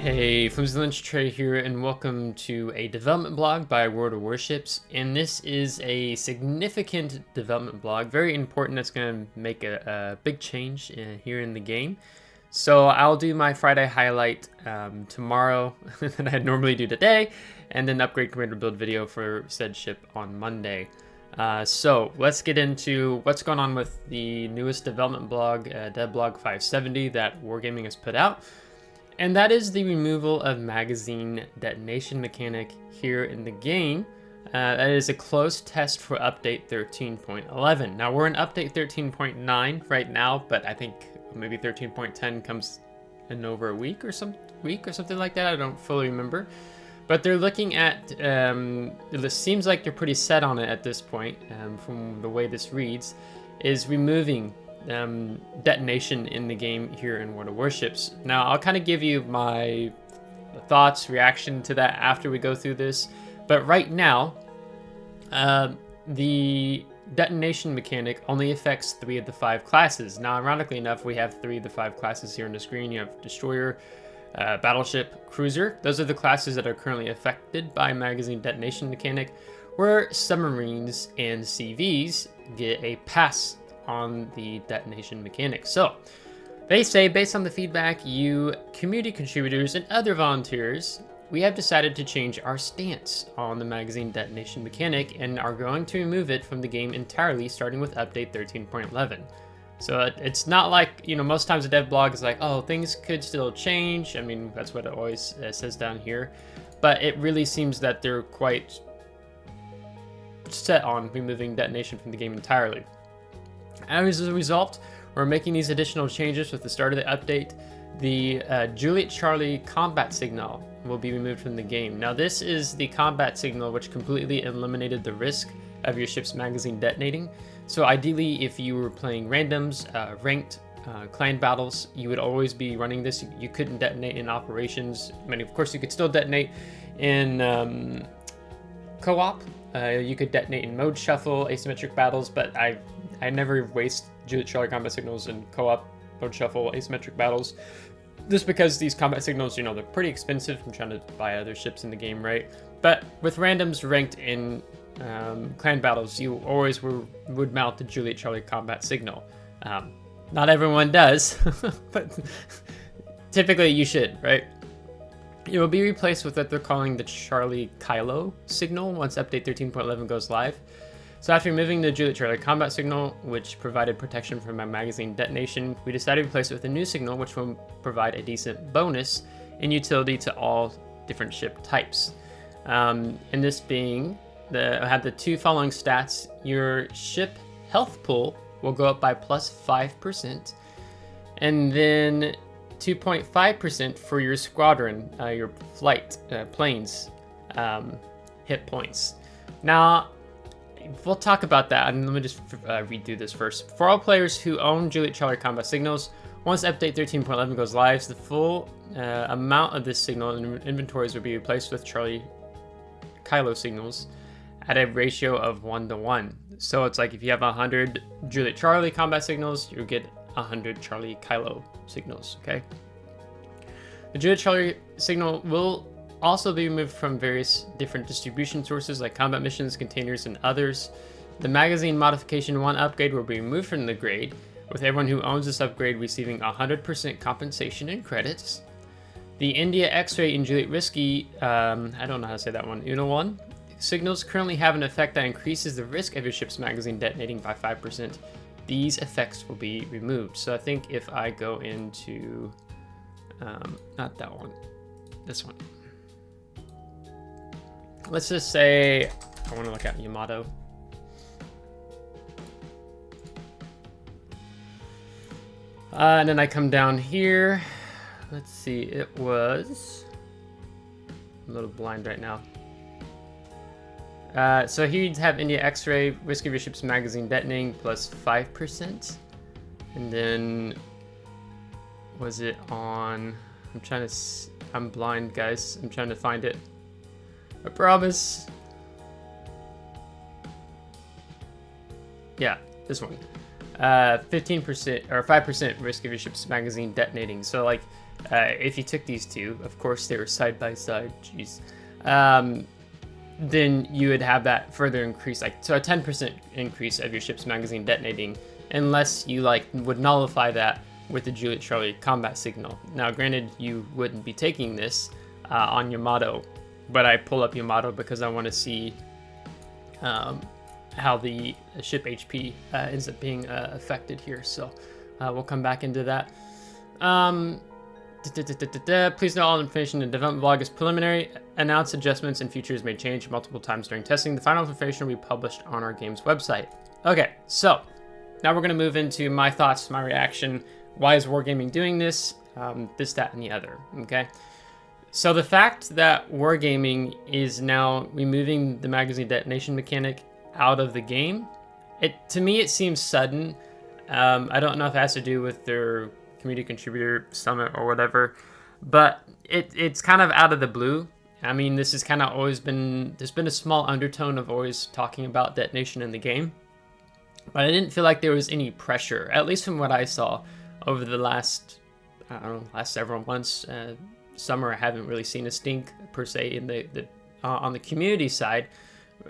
Hey, FlimsyLunchTray here, and welcome to a development blog by World of Warships. And this is a significant development blog, very important. That's going to make a big change here in the game. So I'll do my Friday highlight tomorrow that I normally do today, and then upgrade commander build video for said ship on Monday. So let's get into what's going on with the newest development blog, devblog 570, that Wargaming has put out. And that is the removal of Magazine Detonation Mechanic here in the game. That is a closed test for update 13.11. Now we're in update 13.9 right now, but I think maybe 13.10 comes in over a week or something like that. I don't fully remember. But they're looking at, it seems like they're pretty set on it at this point, from the way this reads, is removing detonation in the game here in World of Warships. Now I'll kind of give you my thoughts, reaction to that after we go through this, but right now the detonation mechanic only affects 3 of the 5 classes. Now ironically enough, we have 3 of the 5 classes here on the screen. You have destroyer, battleship, cruiser. Those are the classes that are currently affected by magazine detonation mechanic, where submarines and CVs get a pass on the detonation mechanic. So they say, based on the feedback, you community contributors and other volunteers, we have decided to change our stance on the magazine detonation mechanic and are going to remove it from the game entirely, starting with update 13.11. So it's not like, you know, most times a dev blog is like, oh, things could still change. I mean, that's what it always says down here, but it really seems that they're quite set on removing detonation from the game entirely. As a result, we're making these additional changes with the start of the update. The Juliet Charlie combat signal will be removed from the game. Now this is the combat signal which completely eliminated the risk of your ship's magazine detonating. So ideally, if you were playing randoms, ranked, clan battles, you would always be running this. You couldn't detonate in operations. I mean, of course, you could still detonate in co-op. You could detonate in mode shuffle, asymmetric battles, but I never waste Juliet Charlie combat signals in co-op, mode shuffle, asymmetric battles, just because these combat signals, you know, they're pretty expensive. I'm trying to buy other ships in the game, right? But with randoms ranked in clan battles, you always would mount the Juliet Charlie combat signal. Not everyone does, but typically you should, right? It will be replaced with what they're calling the Charlie Kylo signal once update 13.11 goes live. So after removing the Juliet Charlie combat signal, which provided protection from my magazine detonation, we decided to replace it with a new signal which will provide a decent bonus in utility to all different ship types. And this being, I have the 2 following stats. Your ship health pool will go up by plus 5%, and then 2.5% for your squadron, your flight planes hit points. Now, we'll talk about that, and let me just read through this first. For all players who own Juliet Charlie combat signals, once update 13.11 goes live, the full amount of this signal in inventories will be replaced with Charlie Kylo signals at a ratio of 1:1. So it's like if you have 100 Juliet Charlie combat signals, you get 100 Charlie Kylo signals, okay? The Juliet Charlie signal will also be removed from various different distribution sources like combat missions, containers, and others. The magazine modification 1 upgrade will be removed from the grade, with everyone who owns this upgrade receiving 100% compensation and credits. The India X-ray and Juliet Risky, I don't know how to say that one, Uno 1, signals currently have an effect that increases the risk of your ship's magazine detonating by 5%. These effects will be removed. So I think if I go into, not that one, this one. Let's just say I want to look at Yamato. And then I come down here. Let's see, it was, I'm a little blind right now. So here you'd have India X-ray, risk of your ship's magazine detonating plus 5%. And then, was it on, I'm blind, guys. I'm trying to find it. I promise. Yeah, this one. 15% or 5% risk of your ship's magazine detonating. So like if you took these two, of course they were side by side, jeez, then you would have that further increase, like so a 10% increase of your ship's magazine detonating, unless you like would nullify that with the Juliet Charlie combat signal. Now granted, you wouldn't be taking this on Yamato, but I pull up Yamato because I want to see how the ship HP ends up being affected here. So we'll come back into that. Please note all information in the development blog is preliminary. Announced adjustments and features may change multiple times during testing. The final information will be published on our game's website. Okay, so now we're going to move into my thoughts, my reaction. Why is Wargaming doing this? This, that, and the other. Okay, so the fact that Wargaming is now removing the magazine detonation mechanic out of the game, to me it seems sudden. I don't know if it has to do with their community contributor summit or whatever, but it's kind of out of the blue. I mean, this has kind of always been, there's been a small undertone of always talking about detonation in the game, but I didn't feel like there was any pressure, at least from what I saw over the last, I don't know, last several months. Summer, I haven't really seen a stink per se in the on the community side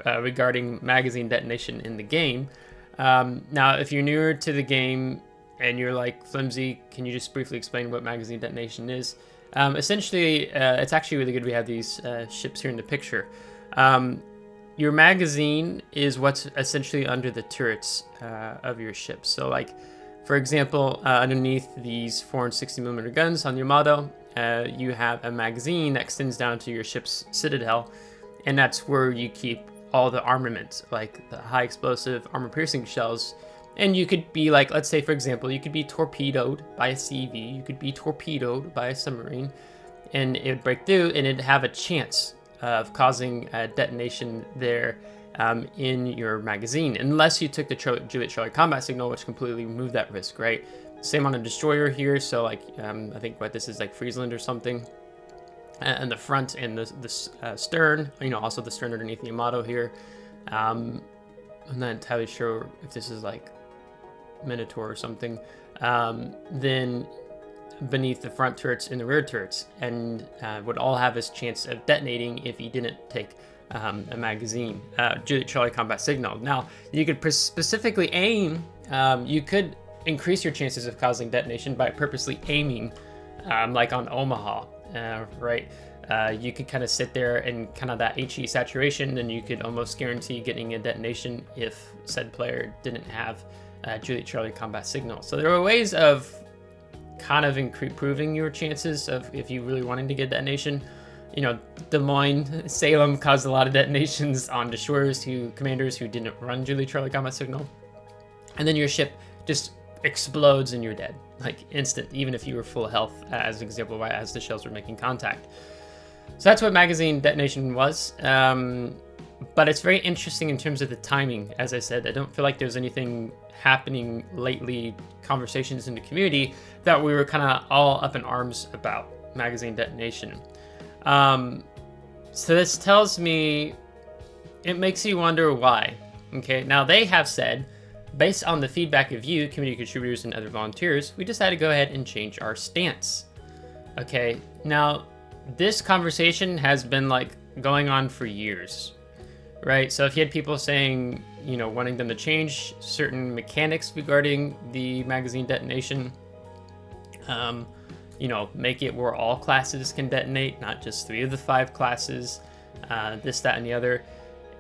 regarding magazine detonation in the game. Now, if you're newer to the game and you're like, Flimsy, can you just briefly explain what magazine detonation is? Essentially, it's actually really good we have these ships here in the picture. Your magazine is what's essentially under the turrets of your ship. So like, for example, underneath these 460mm guns on your Yamato, you have a magazine that extends down to your ship's citadel, and that's where you keep all the armament, like the high explosive armor-piercing shells. And you could be like, let's say, for example, you could be torpedoed by a CV, you could be torpedoed by a submarine, and it would break through, and it'd have a chance of causing a detonation there in your magazine, unless you took the Juliet Charlie combat signal, which completely removed that risk, right? Same on a destroyer here, so like, I think what this is like Friesland or something. And the front and the stern, you know, also the stern underneath the Yamato here. I'm not entirely sure if this is like Minotaur or something. Then beneath the front turrets and the rear turrets, and would all have this chance of detonating if you didn't take a magazine Juliet Charlie combat signal. Now, you could specifically aim, you could increase your chances of causing detonation by purposely aiming like on Omaha, right? You could kind of sit there and kind of that HE saturation, and you could almost guarantee getting a detonation if said player didn't have Juliet Charlie combat signal. So there are ways of kind of improving your chances of if you really wanting to get detonation. You know, Des Moines, Salem caused a lot of detonations on destroyers commanders who didn't run Juliet Charlie combat signal, and then your ship just explodes and you're dead, like instant, even if you were full health, as an example, as the shells were making contact. So that's what magazine detonation was. But it's very interesting in terms of the timing. As I said, I don't feel like there's anything happening lately, conversations in the community, that we were kind of all up in arms about magazine detonation. So this tells me, it makes you wonder why. Okay, now they have said, based on the feedback of you, community contributors and other volunteers, we decided to go ahead and change our stance. Okay, now this conversation has been like going on for years, right? So if you had people saying, you know, wanting them to change certain mechanics regarding the magazine detonation, you know, make it where all classes can detonate, not just 3 of the 5 classes, this, that, and the other.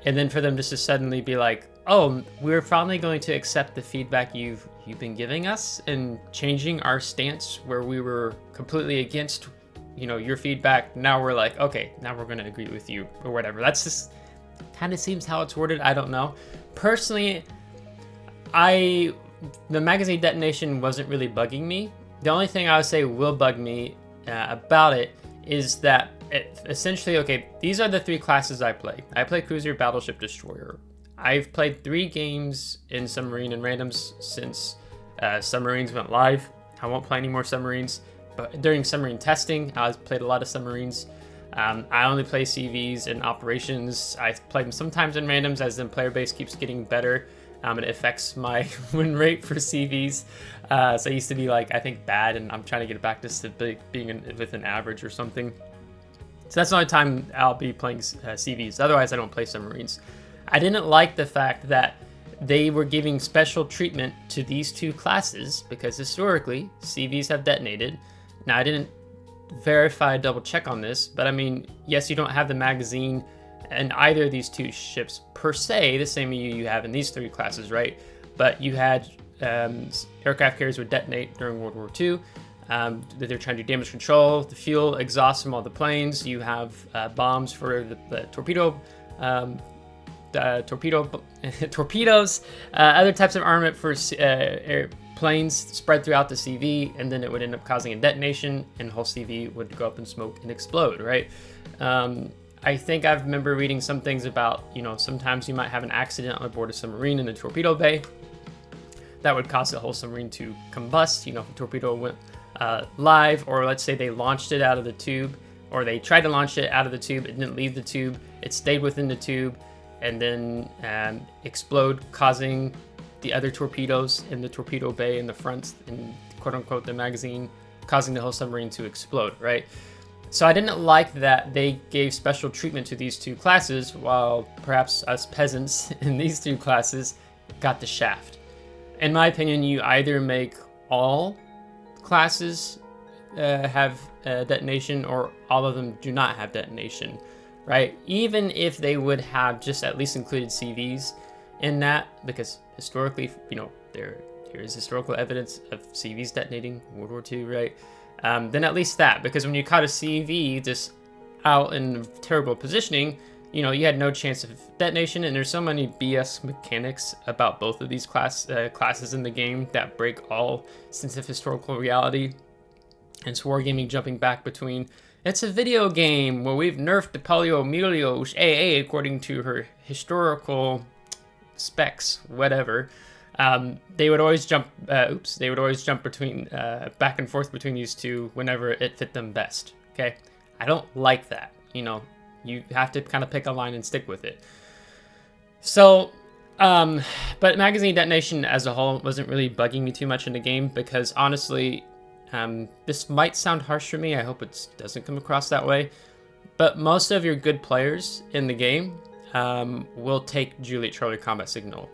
And then for them just to suddenly be like, oh, we're finally going to accept the feedback you've been giving us and changing our stance where we were completely against, you know, your feedback. Now we're like, okay, now we're going to agree with you or whatever. That's just kind of seems how it's worded. I don't know. Personally, the magazine detonation wasn't really bugging me. The only thing I would say will bug me about it is that essentially, okay, these are the 3 classes I play. I play Cruiser, Battleship, Destroyer. I've played 3 games in Submarine and Randoms since Submarines went live. I won't play any more Submarines, but during Submarine testing, I've played a lot of Submarines. I only play CVs and Operations. I've played them sometimes in Randoms as the player base keeps getting better. It affects my win rate for CVs. So I used to be like, I think bad, and I'm trying to get back to being within average or something. So that's the only time I'll be playing CVs. Otherwise, I don't play submarines. I didn't like the fact that they were giving special treatment to these two classes because historically, CVs have detonated. Now, I didn't verify, double check on this, but I mean, yes, you don't have the magazine and either of these two ships per se, the same you have in these three classes, right? But you had aircraft carriers would detonate during World War II. That they're trying to do damage control, the fuel exhaust from all the planes. You have bombs for the torpedo, torpedoes, other types of armament for planes spread throughout the CV, and then it would end up causing a detonation, and the whole CV would go up in smoke and explode, right? I think I remember reading some things about, you know, sometimes you might have an accident on board a submarine in the torpedo bay that would cause the whole submarine to combust. You know, if a torpedo went live, or let's say they launched it out of the tube, or they tried to launch it out of the tube, it didn't leave the tube, it stayed within the tube, and then explode, causing the other torpedoes in the torpedo bay in the front, in quote unquote the magazine, causing the whole submarine to explode, right? So I didn't like that they gave special treatment to these two classes, while perhaps us peasants in these two classes got the shaft. In my opinion, you either make all classes have detonation, or all of them do not have detonation, right? Even if they would have just at least included CVs in that, because historically, you know, there is historical evidence of CVs detonating in World War II, right? Then at least that, because when you caught a CV just out in terrible positioning, you know, you had no chance of detonation, and there's so many BS mechanics about both of these classes in the game that break all sense of historical reality. And it's wargaming jumping back between, it's a video game where we've nerfed the Polio Melios AA according to her historical specs, whatever. They would always jump, they would always jump between, back and forth between these two whenever it fit them best, okay? I don't like that, you know? You have to kind of pick a line and stick with it. So, but Magazine Detonation as a whole wasn't really bugging me too much in the game, because honestly, this might sound harsh for me, I hope it doesn't come across that way, but most of your good players in the game will take Juliet Charlie Combat Signal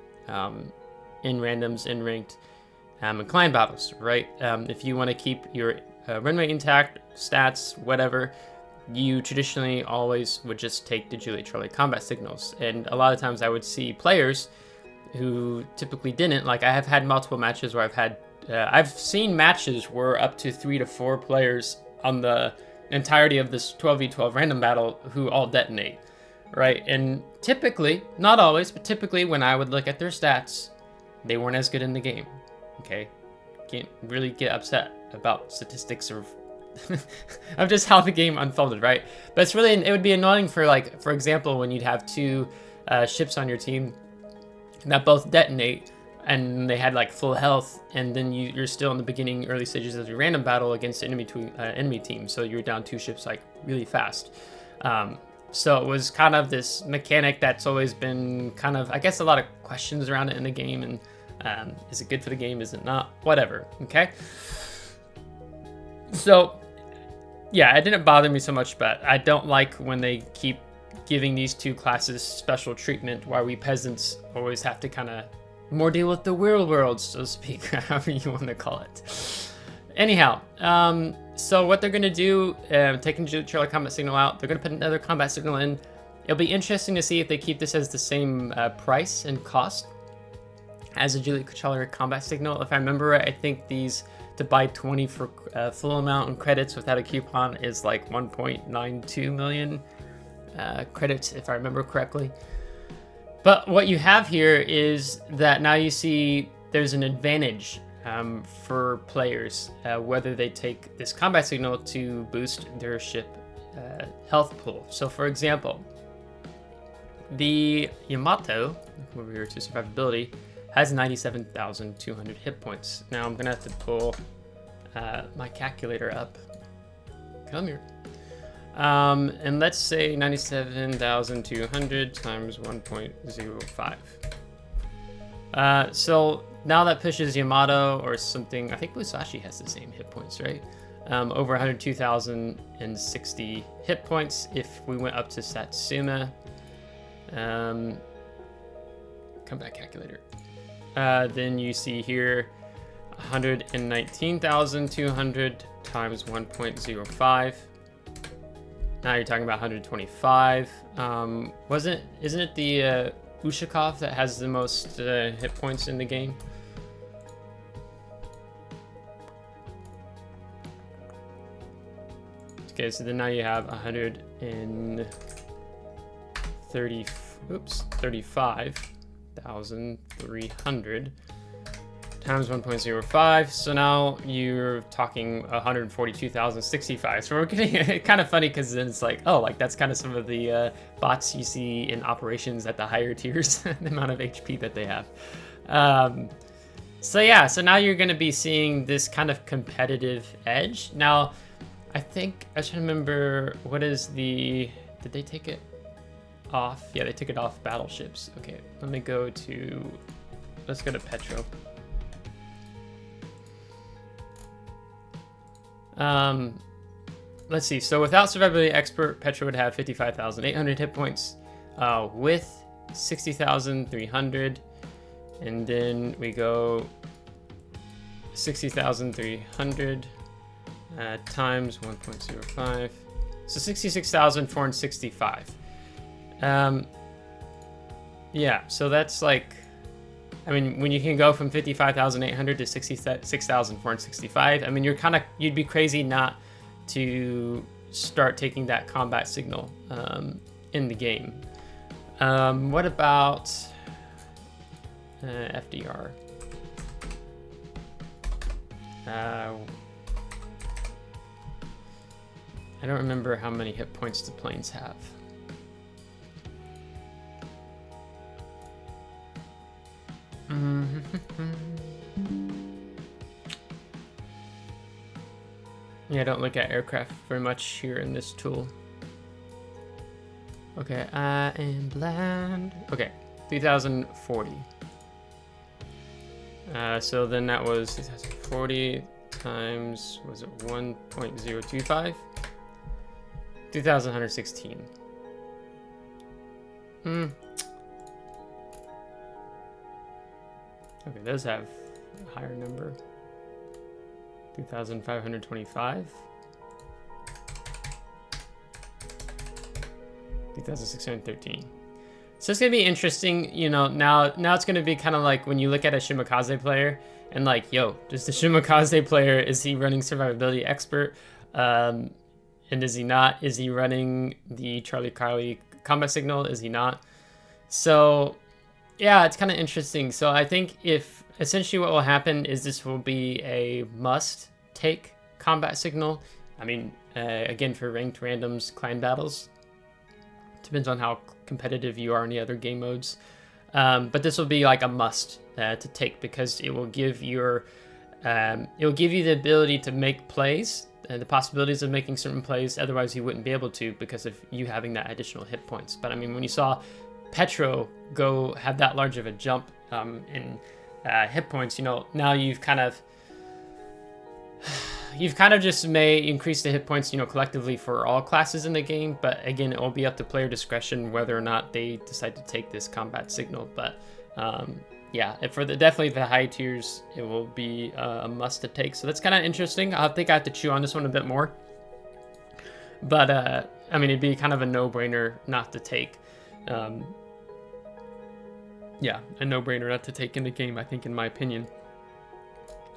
in randoms, in ranked, and client battles, right? If you want to keep your run rate intact, stats, whatever, you traditionally always would just take the Juliet Charlie combat signals. And a lot of times I would see players who typically didn't. Like, I have had multiple matches where I've seen matches where up to 3 to 4 players on the entirety of this 12v12 random battle who all detonate, right? And typically, not always, but typically when I would look at their stats, they weren't as good in the game, okay? Can't really get upset about statistics or of just how the game unfolded, right? But it's really, it would be annoying for, like, for example, when you'd have 2 ships on your team that both detonate and they had like full health, and then you're still in the beginning, early stages of your random battle against enemy team, so you're down 2 ships like really fast. So it was kind of this mechanic that's always been kind of, I guess, a lot of questions around it in the game, and is it good for the game, is it not, whatever, okay? So yeah, it didn't bother me so much, but I don't like when they keep giving these 2 classes special treatment, while we peasants always have to kind of more deal with the real world, so to speak, however you want to call it. Anyhow, so what they're going to do, taking Juliet Charlie combat signal out, they're going to put another combat signal in. It'll be interesting to see if they keep this as the same price and cost as a Juliet Charlie combat signal. If I remember right, I think these, to buy 20 for full amount in credits without a coupon, is like 1.92 million credits, if I remember correctly. But what you have here is that now you see there's an advantage for players, whether they take this combat signal to boost their ship health pool. So for example, the Yamato, over here to survivability, has 97,200 hit points. Now I'm gonna have to pull my calculator up. Come here. And let's say 97,200 times 1.05. So now that pushes Yamato or something. I think Musashi has the same hit points, right? Over 102,060 hit points. If we went up to Satsuma, comeback calculator. Then you see here 119,200 times 1.05. Now you're talking about 125. Isn't it the Ushakov that has the most hit points in the game? Okay, so then now you have 35,300 times 1.05. So now you're talking 142,065. So we're getting kind of funny because then it's like, oh, like that's kind of some of the bots you see in operations at the higher tiers, the amount of HP that they have. So yeah, so now you're going to be seeing this kind of competitive edge. Now, I think I should remember what is the. Did they take it off? Yeah, they took it off battleships. Okay, let me go to. Let's go to Petro. Let's see. So without Survivability Expert, Petro would have 55,800 hit points. With 60,300, and then we go 60,300 times 1.05. So 66,465. Yeah. So that's like. I mean, when you can go from 55,800 to 66,465, I mean, you'd be crazy not to start taking that combat signal in the game. What about FDR? I don't remember how many hit points the planes have. Yeah, I don't look at aircraft very much here in this tool. Okay, I am bland. Okay, 3,040. So then that was 3,040 times, was it 1.025? 2,116. Okay, those have a higher number. 2,525. 2,613. So it's gonna be interesting, you know. Now it's gonna be kind of like when you look at a Shimakaze player and like, yo, does the Shimakaze player, is he running Survivability Expert? And is he not? Is he running the Charlie combat signal? Is he not? So yeah, it's kind of interesting. So I think if essentially what will happen is this will be a must take combat signal. I mean, again, for ranked randoms, clan battles, depends on how competitive you are in the other game modes. But this will be like a must to take because it will give you the ability to make plays, the possibilities of making certain plays. Otherwise, you wouldn't be able to because of you having that additional hit points. But I mean, when you saw Petro go have that large of a jump in hit points, you know, now you've kind of just may increase the hit points, you know, collectively for all classes in the game. But again, it will be up to player discretion whether or not they decide to take this combat signal. But yeah, for definitely the high tiers, it will be a must to take. So that's kind of interesting. I think I have to chew on this one a bit more. But I mean, it'd be kind of a no-brainer not to take. Yeah, a no-brainer not to take in the game, I think, in my opinion.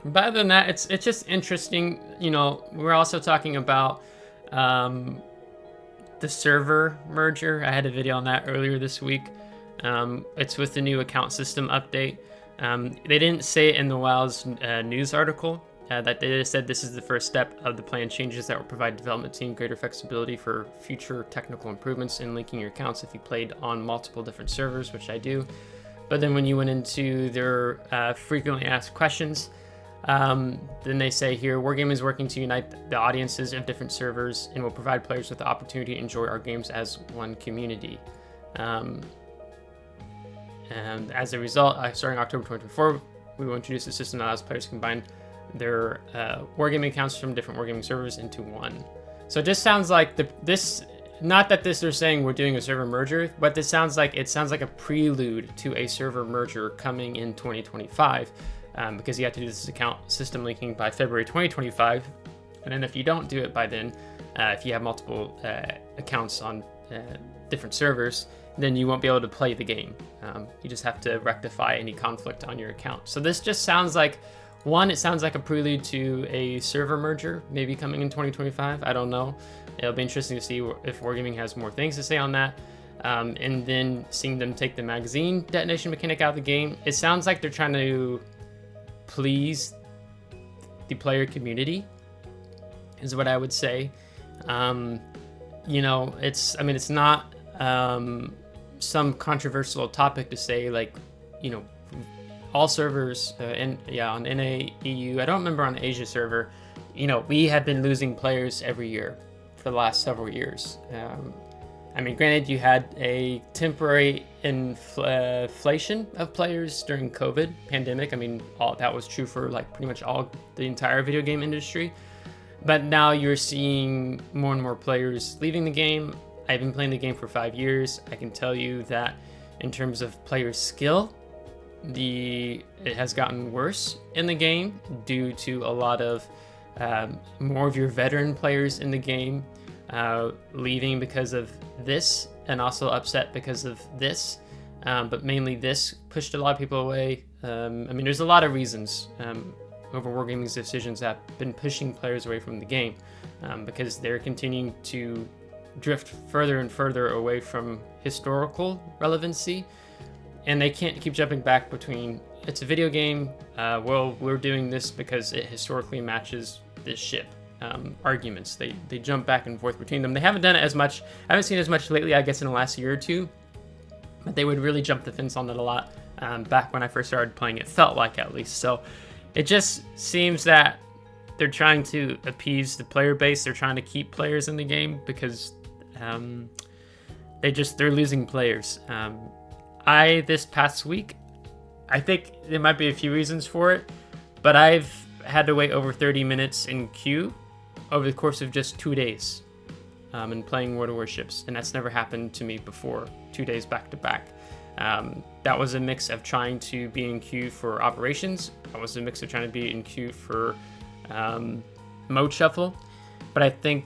But other than that, it's just interesting. You know, we're also talking about the server merger. I had a video on that earlier this week. It's with the new account system update. They didn't say it in the WoW's news article that they just said this is the first step of the planned changes that will provide development team greater flexibility for future technical improvements in linking your accounts if you played on multiple different servers, which I do. But then when you went into their frequently asked questions, then they say here, Wargaming is working to unite the audiences of different servers and will provide players with the opportunity to enjoy our games as one community. And as a result, starting October 2024, we will introduce a system that allows players to combine their wargaming accounts from different wargaming servers into one. So it just sounds like this. Not that they're saying we're doing a server merger, but it sounds like a prelude to a server merger coming in 2025, because you have to do this account system linking by February 2025, and then if you don't do it by then, if you have multiple accounts on different servers, then you won't be able to play the game. You just have to rectify any conflict on your account. So this just sounds like, it sounds like a prelude to a server merger, maybe coming in 2025. I don't know. It'll be interesting to see if Wargaming has more things to say on that. And then seeing them take the magazine detonation mechanic out of the game, it sounds like they're trying to please the player community, is what I would say. You know, it's not some controversial topic to say, like, you know, all servers on NA, EU, I don't remember on the Asia server, you know, we have been losing players every year for the last several years. I mean, granted, you had a temporary inflation of players during COVID pandemic. I mean, that was true for like pretty much the entire video game industry. But now you're seeing more and more players leaving the game. I've been playing the game for 5 years. I can tell you that in terms of player skill, it has gotten worse in the game due to a lot of more of your veteran players in the game leaving because of this, and also upset because of this, but mainly this pushed a lot of people away. I mean, there's a lot of reasons over Wargaming's decisions that have been pushing players away from the game, because they're continuing to drift further and further away from historical relevancy, and they can't keep jumping back between, it's a video game, well, we're doing this because it historically matches this ship. Arguments. They jump back and forth between them. They haven't done it as much. I haven't seen as much lately, I guess, in the last year or two, but they would really jump the fence on it a lot back when I first started playing, it felt like, at least. So it just seems that they're trying to appease the player base. They're trying to keep players in the game because they're losing players. This past week, I think there might be a few reasons for it, but I've had to wait over 30 minutes in queue over the course of just 2 days in playing World of Warships, and that's never happened to me before, 2 days back to back. That was a mix of trying to be in queue for operations. That was a mix of trying to be in queue for mode shuffle, but I think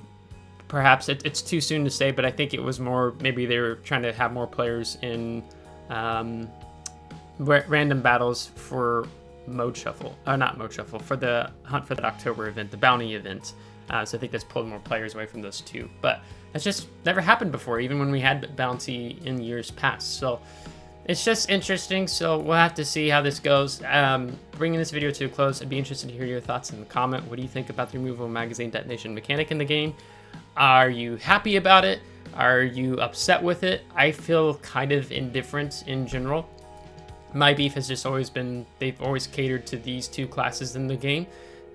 perhaps it's too soon to say, but I think it was more, maybe they were trying to have more players in random battles for mode shuffle, or not mode shuffle, for the hunt for that October event, the bounty event. So I think that's pulled more players away from those two, but that's just never happened before, even when we had bounty in years past. So it's just interesting. So we'll have to see how this goes. Bringing this video to a close, I'd be interested to hear your thoughts in the comment. What do you think about the removal of magazine detonation mechanic in the game? Are you happy about it? Are you upset with it? I feel kind of indifferent in general. My beef has just always been, they've always catered to these two classes in the game,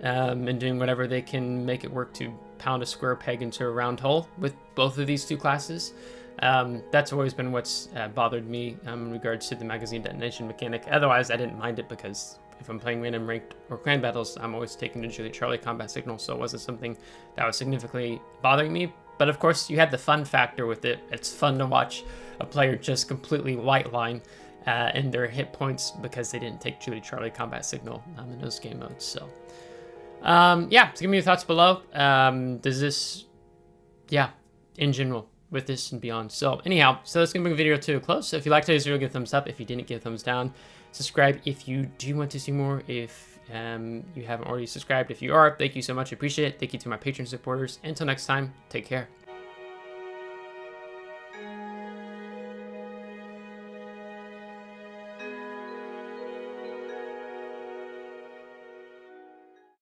and doing whatever they can make it work to pound a square peg into a round hole with both of these two classes. That's always been what's bothered me in regards to the magazine detonation mechanic. Otherwise, I didn't mind it, because if I'm playing random ranked or clan battles, I'm always taking the Julie Charlie combat signal, so it wasn't something that was significantly bothering me. But of course, you had the fun factor with it. It's fun to watch a player just completely white line in their hit points because they didn't take Julie Charlie combat signal in those game modes. So yeah, so give me your thoughts below. Does this, in general, with this and beyond. So anyhow, so let's bring the video to a close. So if you liked today's video, give a thumbs up. If you didn't, give a thumbs down. Subscribe if you do want to see more. If you haven't already subscribed, if you are, thank you so much. I appreciate it. Thank you to my Patreon supporters. Until next time, take care.